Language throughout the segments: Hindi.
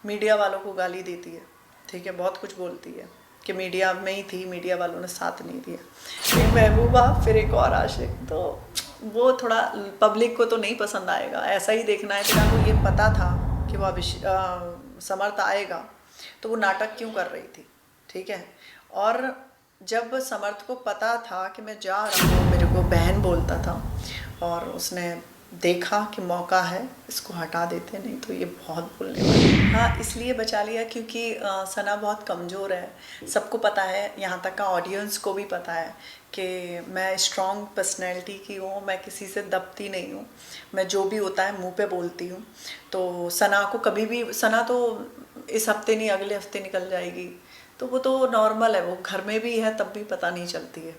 मीडिया वालों को गाली देती है, ठीक है, बहुत कुछ बोलती है कि मीडिया में ही थी, मीडिया वालों ने साथ नहीं दिया। एक महबूबा फिर एक और आशिक, तो वो थोड़ा पब्लिक को तो नहीं पसंद आएगा। ऐसा ही देखना है कि को ये पता था कि वो समर्थ आएगा, तो वो नाटक क्यों कर रही थी, ठीक है। और जब समर्थ को पता था कि मैं जा रहा हूँ, मेरे को बहन बोलता था, और उसने देखा कि मौका है, इसको हटा देते, नहीं तो ये बहुत बोलने वाली है। हाँ, इसलिए बचा लिया क्योंकि सना बहुत कमज़ोर है, सबको पता है, यहाँ तक का ऑडियंस को भी पता है कि मैं स्ट्रॉन्ग पर्सनैलिटी की हूँ, मैं किसी से दबती नहीं हूँ, मैं जो भी होता है मुंह पे बोलती हूँ। तो सना को कभी भी, सना तो इस हफ्ते नहीं अगले हफ्ते निकल जाएगी, तो वो तो नॉर्मल है, वो घर में भी है तब भी पता नहीं चलती है।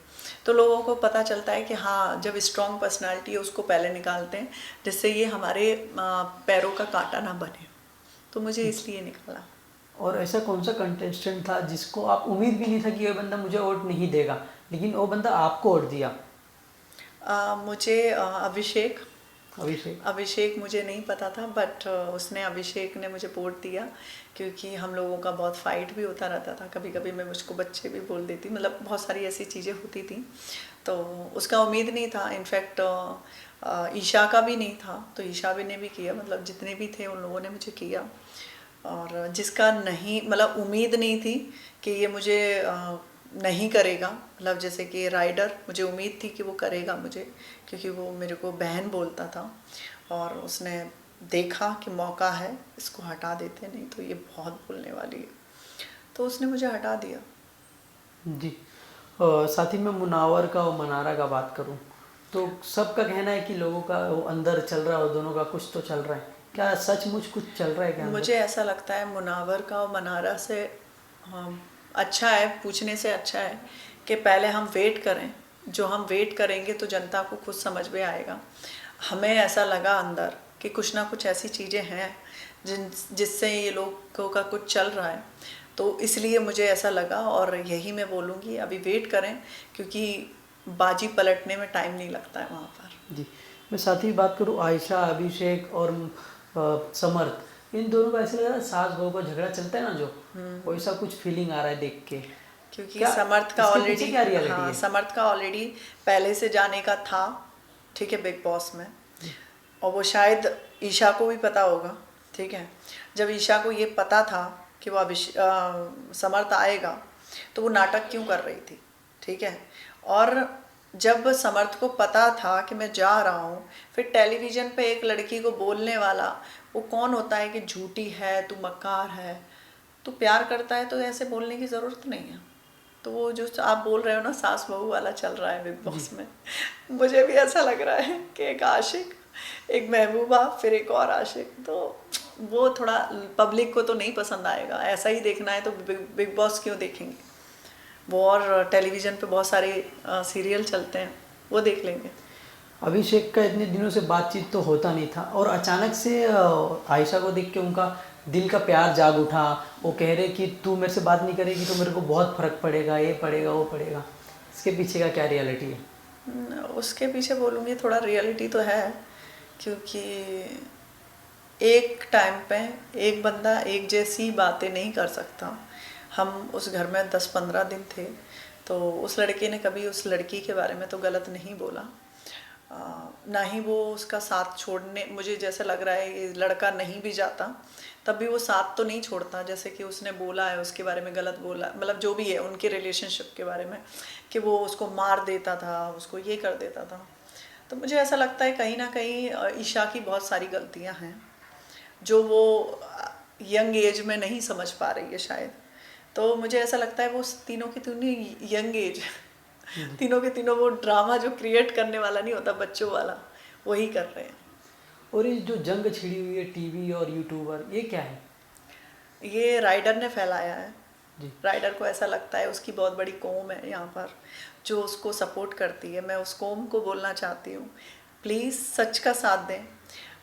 तो लोगों को पता चलता है कि हाँ, जब स्ट्रॉन्ग पर्सनालिटी है उसको पहले निकालते हैं, जिससे ये हमारे पैरों का कांटा ना बने, तो मुझे इसलिए निकाला। और ऐसा कौन सा कंटेस्टेंट था जिसको आप उम्मीद भी नहीं था कि ये बंदा मुझे वोट नहीं देगा, लेकिन वो बंदा आपको वोट दिया? मुझे अभिषेक अभिषेक। अभिषेक मुझे नहीं पता था, बट उसने, अभिषेक ने मुझे वोट दिया, क्योंकि हम लोगों का बहुत फाइट भी होता रहता था, कभी कभी मैं मुझको बच्चे भी बोल देती, मतलब बहुत सारी ऐसी चीज़ें होती थी, तो उसका उम्मीद नहीं था। इनफैक्ट ईशा का भी नहीं था, तो ईशा भी ने भी किया, मतलब जितने भी थे उन लोगों ने मुझे किया। और जिसका नहीं, मतलब उम्मीद नहीं थी कि ये मुझे नहीं करेगा, मतलब जैसे कि राइडर, मुझे उम्मीद थी कि वो करेगा मुझे, क्योंकि वो मेरे को बहन बोलता था, और उसने देखा कि मौका है, इसको हटा देते, नहीं तो ये बहुत बोलने वाली है, तो उसने मुझे हटा दिया। जी। साथ ही मैं मुनावर का और मनारा का बात करूं तो सबका कहना है कि लोगों का वो अंदर चल रहा है और दोनों का कुछ तो चल रहा है, क्या सचमुच कुछ चल रहा है क्या अंदर? मुझे ऐसा लगता है मुनावर का और मनारा से, हाँ, अच्छा है, पूछने से अच्छा है कि पहले हम वेट करें, जो हम वेट करेंगे तो जनता को खुद समझ में आएगा। हमें ऐसा लगा अंदर कि कुछ ना कुछ ऐसी चीज़ें हैं जिससे ये लोगों का कुछ चल रहा है, तो इसलिए मुझे ऐसा लगा, और यही मैं बोलूँगी, अभी वेट करें, क्योंकि बाजी पलटने में टाइम नहीं लगता है वहाँ पर। जी। मैं साथ ही बात करूं आयशा, अभिषेक और समर्थ, इन दोनों का ऐसा लग रहा है सास बहू का झगड़ा चलता है ना जो, वैसा कुछ फीलिंग आ रहा है देख के। क्योंकि क्या समर्थ का इसके पीछे ऑलरेडी, क्या रियलिटी हाँ, है? समर्थ का ऑलरेडी पहले से जाने का था, ठीक है, बिग बॉस में, और वो शायद ईशा को भी पता होगा, ठीक है। जब ईशा को ये पता था कि वो समर्थ आएगा, तो वो नाटक क्यों कर रही थी, ठीक है। और जब समर्थ को पता था कि मैं जा रहा हूँ, फिर टेलीविज़न पे एक लड़की को बोलने वाला, वो कौन होता है कि झूठी है, तू मक्कार है, तू प्यार करता है तो ऐसे बोलने की ज़रूरत नहीं है। तो वो जो आप बोल रहे हो ना, सास बहू वाला चल रहा है बिग जी। बॉस में, मुझे भी ऐसा लग रहा है कि एक आशिक, एक महबूबा, फिर एक और आशिक, तो वो थोड़ा पब्लिक को तो नहीं पसंद आएगा। ऐसा ही देखना है तो बिग बॉस क्यों देखेंगे, वो और टेलीविज़न पे बहुत सारे सीरियल चलते हैं, वो देख लेंगे। अभिषेक का इतने दिनों से बातचीत तो होता नहीं था, और अचानक से आयशा को देख के उनका दिल का प्यार जाग उठा। वो कह रहे कि तू मेरे से बात नहीं करेगी तो मेरे को बहुत फर्क पड़ेगा, ये पड़ेगा वो पड़ेगा। इसके पीछे का क्या रियलिटी है? उसके पीछे बोलूँगी थोड़ा रियलिटी तो है, क्योंकि एक टाइम पे एक बंदा एक जैसी बातें नहीं कर सकता। हम उस घर में 10-15 दिन थे, तो उस लड़के ने कभी उस लड़की के बारे में तो गलत नहीं बोला, ना ही वो उसका साथ छोड़ने, मुझे जैसे लग रहा है ये लड़का नहीं भी जाता तब भी वो साथ तो नहीं छोड़ता, जैसे कि उसने बोला है उसके बारे में, गलत बोला, मतलब जो भी है उनके रिलेशनशिप के बारे में, कि वो उसको मार देता था, उसको ये कर देता था। तो मुझे ऐसा लगता है कहीं ना कहीं ईशा की बहुत सारी गलतियां हैं, जो वो यंग एज में नहीं समझ पा रही है शायद। तो मुझे ऐसा लगता है वो तीनों की तीनों यंग एज, तीनों के तीनों वो ड्रामा जो क्रिएट करने वाला नहीं होता, बच्चों वाला, वही कर रहे हैं। और ये जो जंग छिड़ी हुई है टीवी और यूट्यूबर, ये क्या है? ये राइडर ने फैलाया है। जी। राइडर को ऐसा लगता है उसकी बहुत बड़ी कौम है यहाँ पर जो उसको सपोर्ट करती है। मैं उस कौम को बोलना चाहती हूँ, प्लीज़ सच का साथ दें।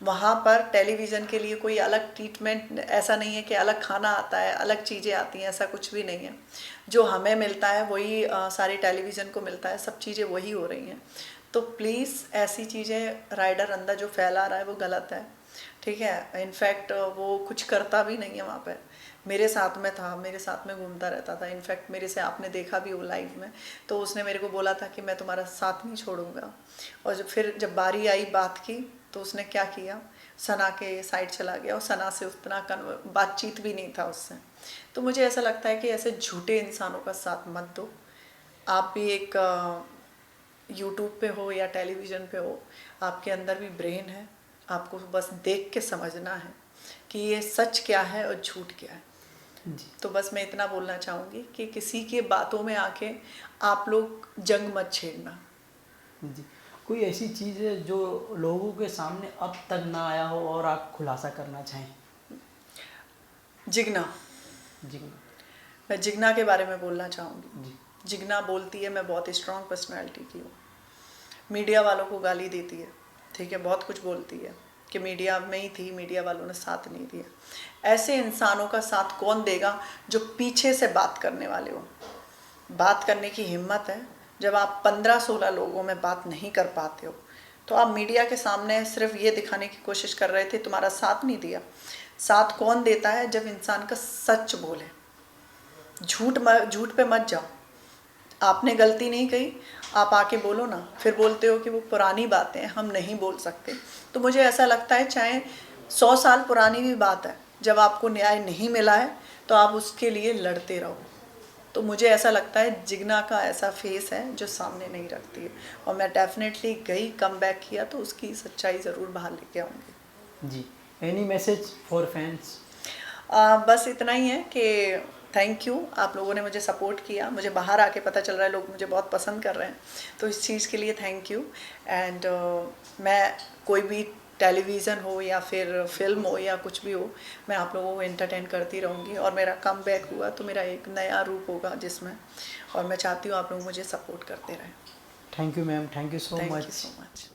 वहाँ पर टेलीविज़न के लिए कोई अलग ट्रीटमेंट ऐसा नहीं है कि अलग खाना आता है, अलग चीज़ें आती हैं, ऐसा कुछ भी नहीं है। जो हमें मिलता है वही सारे टेलीविज़न को मिलता है, सब चीज़ें वही हो रही हैं। तो प्लीज़ ऐसी चीज़ें राइडर अंदर जो फैला रहा है वो गलत है। ठीक है। इनफैक्ट वो कुछ करता भी नहीं है वहाँ पे, मेरे साथ में था, मेरे साथ में घूमता रहता था। इनफैक्ट मेरे से आपने देखा भी वो लाइव में, तो उसने मेरे को बोला था कि मैं तुम्हारा साथ नहीं छोड़ूंगा। और जब बारी आई बात की, तो उसने क्या किया, सना के साइड चला गया और सना से उतना बातचीत भी नहीं था उससे। तो मुझे ऐसा लगता है कि ऐसे झूठे इंसानों का साथ मत दो। आप भी एक यूट्यूब पे हो या टेलीविज़न पे हो, आपके अंदर भी ब्रेन है, आपको बस देख के समझना है कि ये सच क्या है और झूठ क्या है। जी तो बस मैं इतना बोलना चाहूँगी कि किसी के बातों में आके आप लोग जंग मत छेड़ना। जी। कोई ऐसी चीज़ है जो लोगों के सामने अब तक ना आया हो और आप खुलासा करना चाहें? जिगना, जी मैं जिगना के बारे में बोलना चाहूँगी। जी जिगना बोलती है मैं बहुत स्ट्रॉन्ग पर्सनैलिटी की हूँ, मीडिया वालों को गाली देती है, ठीक है, बहुत कुछ बोलती है कि मीडिया में ही थी, मीडिया वालों ने साथ नहीं दिया। ऐसे इंसानों का साथ कौन देगा जो पीछे से बात करने वाले हो। बात करने की हिम्मत है, जब आप 15-16 लोगों में बात नहीं कर पाते हो, तो आप मीडिया के सामने सिर्फ ये दिखाने की कोशिश कर रहे थे तुम्हारा साथ नहीं दिया। साथ कौन देता है, जब इंसान का सच बोले। झूठ पे मत जाओ। आपने गलती नहीं कही, आप आके बोलो ना, फिर बोलते हो कि वो पुरानी बातें हम नहीं बोल सकते। तो मुझे ऐसा लगता है चाहे 100 साल पुरानी भी बात है, जब आपको न्याय नहीं मिला है तो आप उसके लिए लड़ते रहो। तो मुझे ऐसा लगता है जिगना का ऐसा फेस है जो सामने नहीं रखती है, और मैं डेफिनेटली गई, कम बैक किया तो उसकी सच्चाई ज़रूर बाहर लेके आऊँगी। जी। Any message for fans? बस इतना ही है कि थैंक यू, आप लोगों ने मुझे सपोर्ट किया। मुझे बाहर आके पता चल रहा है लोग मुझे बहुत पसंद कर रहे हैं, तो इस चीज़ के लिए थैंक यू। एंड मैं कोई भी टेलीविज़न हो या फिर फिल्म हो या कुछ भी हो, मैं आप लोगों को एंटरटेन करती रहूँगी। और मेरा कम बैक हुआ तो मेरा एक नया रूप होगा जिसमें, और मैं चाहती हूँ आप लोग मुझे सपोर्ट करते रहें। Thank you ma'am, thank you so thank you much. So much.